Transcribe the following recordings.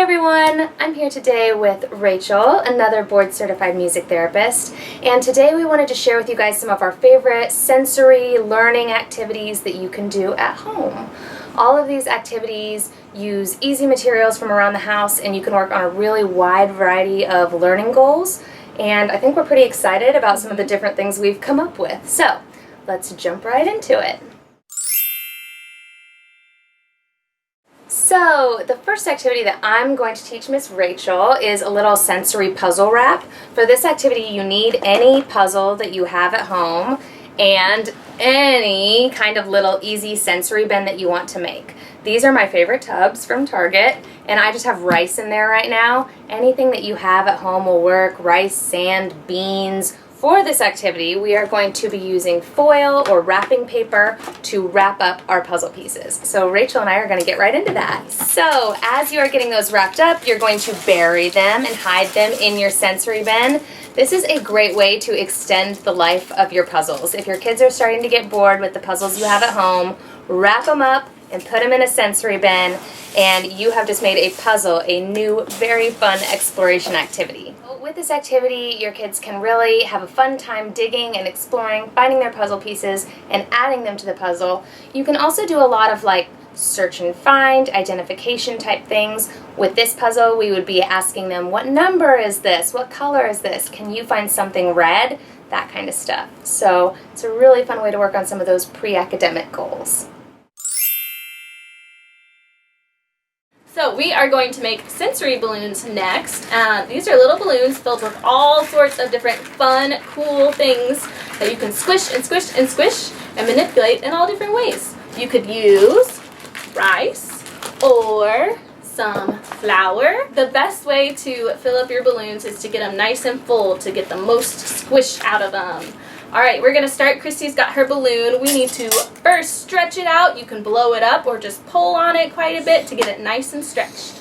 everyone, I'm here today with Rachel, another board-certified music therapist, and today we wanted to share with you guys some of our favorite sensory learning activities that you can do at home. All of these activities use easy materials from around the house, and you can work on a really wide variety of learning goals, and I think we're pretty excited about some of the different things we've come up with. So, let's jump right into it. So, the first activity that I'm going to teach Miss Rachel is a little sensory puzzle wrap. For this activity, you need any puzzle that you have at home and any kind of little easy sensory bin that you want to make. These are my favorite tubs from Target, and I just have rice in there right now. Anything that you have at home will work: rice, sand, beans. For this activity, we are going to be using foil or wrapping paper to wrap up our puzzle pieces. So Rachel and I are going to get right into that. So as you are getting those wrapped up, you're going to bury them and hide them in your sensory bin. This is a great way to extend the life of your puzzles. If your kids are starting to get bored with the puzzles you have at home, wrap them up and put them in a sensory bin, and you have just made a puzzle a new, very fun exploration activity. With this activity, your kids can really have a fun time digging and exploring, finding their puzzle pieces and adding them to the puzzle. You can also do a lot of search and find, identification type things. With this puzzle, we would be asking them, what number is this? What color is this? Can you find something red? That kind of stuff. So it's a really fun way to work on some of those pre-academic goals. So we are going to make sensory balloons next. These are little balloons filled with all sorts of different fun, cool things that you can squish and squish and squish and manipulate in all different ways. You could use rice or some flour. The best way to fill up your balloons is to get them nice and full to get the most squish out of them. Alright, we're going to start. Christy's got her balloon. We need to first stretch it out. You can blow it up or just pull on it quite a bit to get it nice and stretched.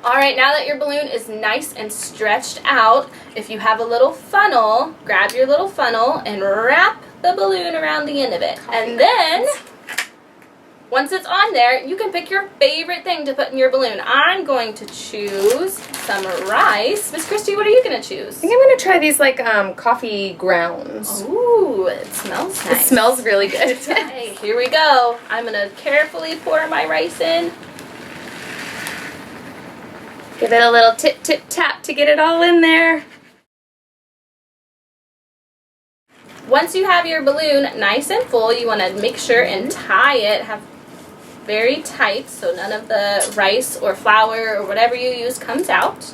Alright, now that your balloon is nice and stretched out, if you have a little funnel, grab your little funnel and wrap the balloon around the end of it. And then, once it's on there, you can pick your favorite thing to put in your balloon. I'm going to choose some rice. Miss Christy, what are you going to choose? I think I'm going to try these coffee grounds. Ooh, it smells nice. It smells really good. Okay, here we go. I'm going to carefully pour my rice in. Give it a little tip, tip, tap to get it all in there. Once you have your balloon nice and full, you want to make sure and tie it, have very tight so none of the rice or flour or whatever you use comes out.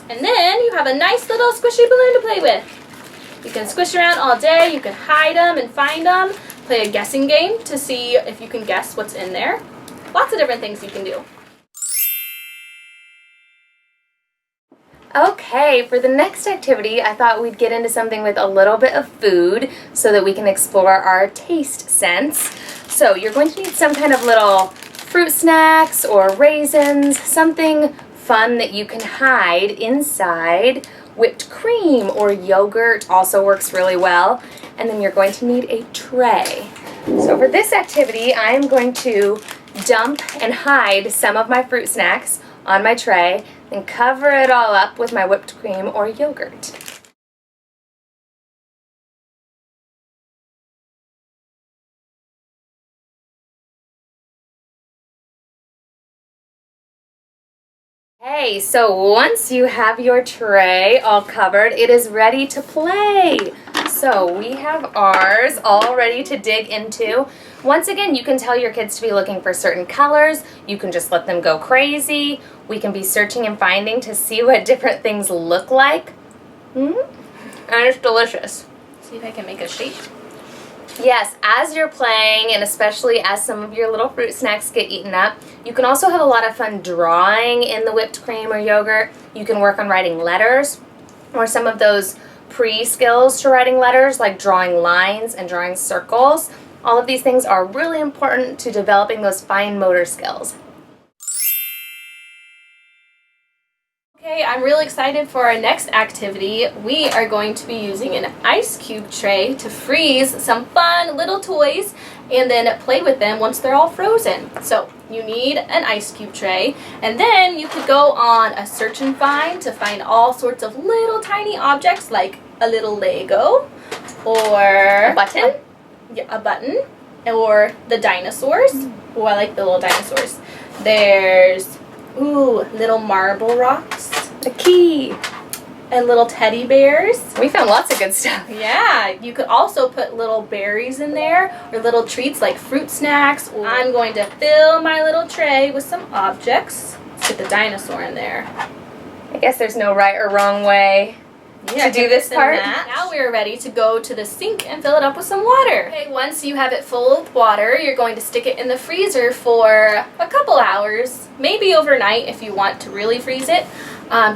And then you have a nice little squishy balloon to play with. You can squish around all day, you can hide them and find them, play a guessing game to see if you can guess what's in there. Lots of different things you can do. Okay, for the next activity, I thought we'd get into something with a little bit of food so that we can explore our taste sense. So you're going to need some kind of little fruit snacks or raisins, something fun that you can hide inside. Whipped cream or yogurt also works really well. And then you're going to need a tray. So for this activity, I am going to dump and hide some of my fruit snacks on my tray and cover it all up with my whipped cream or yogurt. Okay, so once you have your tray all covered, it is ready to play. So we have ours all ready to dig into. Once again, you can tell your kids to be looking for certain colors. You can just let them go crazy. We can be searching and finding to see what different things look like. And it's delicious. See if I can make a shape. Yes, as you're playing, and especially as some of your little fruit snacks get eaten up, you can also have a lot of fun drawing in the whipped cream or yogurt. You can work on writing letters, or some of those pre-skills to writing letters, like drawing lines and drawing circles. All of these things are really important to developing those fine motor skills. Okay, I'm really excited for our next activity. We are going to be using an ice cube tray to freeze some fun little toys and then play with them once they're all frozen. So you need an ice cube tray, and then you could go on a search and find to find all sorts of little tiny objects like a little Lego or A button? A button, or the dinosaurs. Oh, I like the little dinosaurs. There's little marble rocks. A key. And little teddy bears. We found lots of good stuff. Yeah, you could also put little berries in there or little treats like fruit snacks. I'm going to fill my little tray with some objects. Let's get the dinosaur in there. I guess there's no right or wrong way to do this part. Now we're ready to go to the sink and fill it up with some water. Okay, once you have it full of water, you're going to stick it in the freezer for a couple hours, maybe overnight if you want to really freeze it,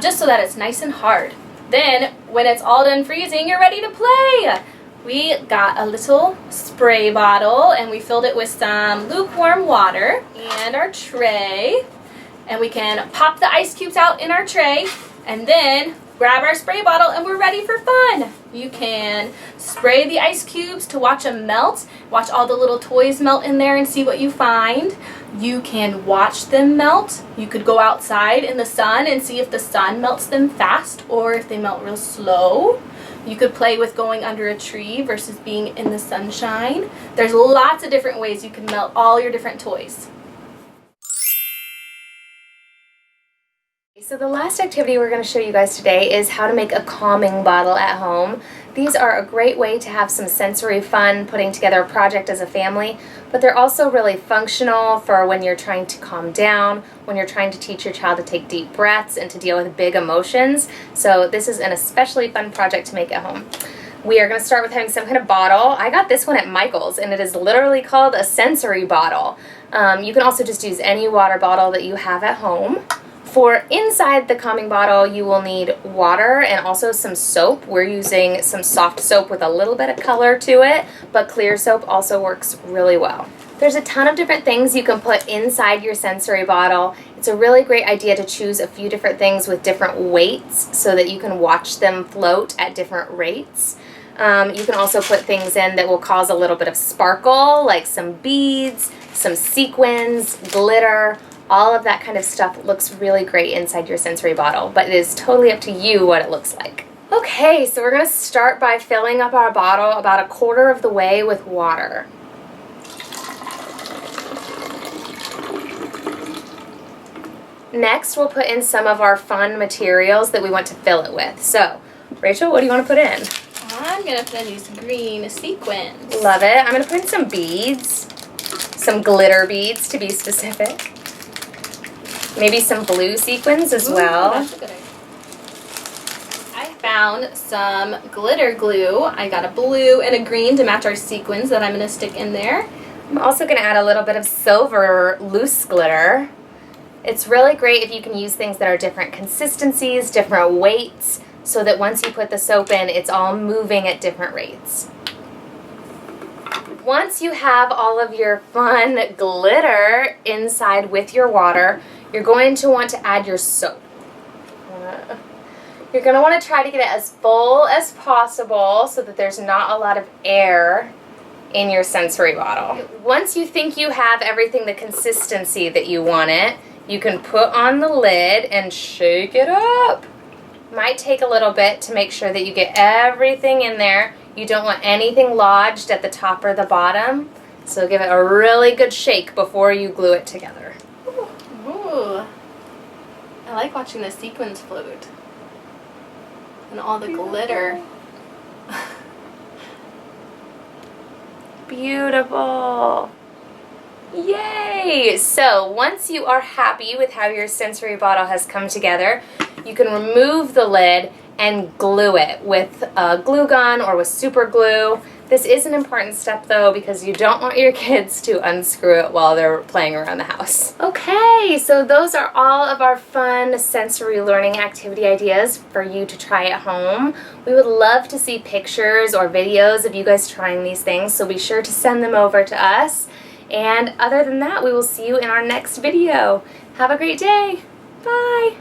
just so that it's nice and hard. Then, when it's all done freezing, you're ready to play. We got a little spray bottle and we filled it with some lukewarm water and our tray. And we can pop the ice cubes out in our tray and then grab our spray bottle and we're ready for fun. You can spray the ice cubes to watch them melt, watch all the little toys melt in there and see what you find. You can watch them melt. You could go outside in the sun and see if the sun melts them fast or if they melt real slow. You could play with going under a tree versus being in the sunshine. There's lots of different ways you can melt all your different toys. So the last activity we're going to show you guys today is how to make a calming bottle at home. These are a great way to have some sensory fun putting together a project as a family, but they're also really functional for when you're trying to calm down, when you're trying to teach your child to take deep breaths and to deal with big emotions. So this is an especially fun project to make at home. We are going to start with having some kind of bottle. I got this one at Michael's and it is literally called a sensory bottle. You can also just use any water bottle that you have at home. For inside the calming bottle, you will need water and also some soap. We're using some soft soap with a little bit of color to it, but clear soap also works really well. There's a ton of different things you can put inside your sensory bottle. It's a really great idea to choose a few different things with different weights so that you can watch them float at different rates. You can also put things in that will cause a little bit of sparkle, like some beads, some sequins, glitter. All of that kind of stuff looks really great inside your sensory bottle, but it is totally up to you what it looks like. Okay, so we're going to start by filling up our bottle about a quarter of the way with water. Next, we'll put in some of our fun materials that we want to fill it with. So, Rachel, what do you want to put in? I'm going to put in these green sequins. Love it. I'm going to put in some beads, some glitter beads to be specific. Maybe some blue sequins as well. That's a good idea. I found some glitter glue. I got a blue and a green to match our sequins that I'm going to stick in there. I'm also going to add a little bit of silver loose glitter. It's really great if you can use things that are different consistencies, different weights, so that once you put the soap in, it's all moving at different rates. Once you have all of your fun glitter inside with your water, you're going to want to add your soap. You're going to want to try to get it as full as possible so that there's not a lot of air in your sensory bottle. Once you think you have everything the consistency that you want it, you can put on the lid and shake it up. Might take a little bit to make sure that you get everything in there. You don't want anything lodged at the top or the bottom, so give it a really good shake before you glue it together. Ooh. I like watching the sequins float and all the glitter. Beautiful. Yay! So once you are happy with how your sensory bottle has come together, you can remove the lid and glue it with a glue gun or with super glue. This is an important step though because you don't want your kids to unscrew it while they're playing around the house. Okay, so those are all of our fun sensory learning activity ideas for you to try at home. We would love to see pictures or videos of you guys trying these things, so be sure to send them over to us. And other than that, we will see you in our next video. Have a great day. Bye.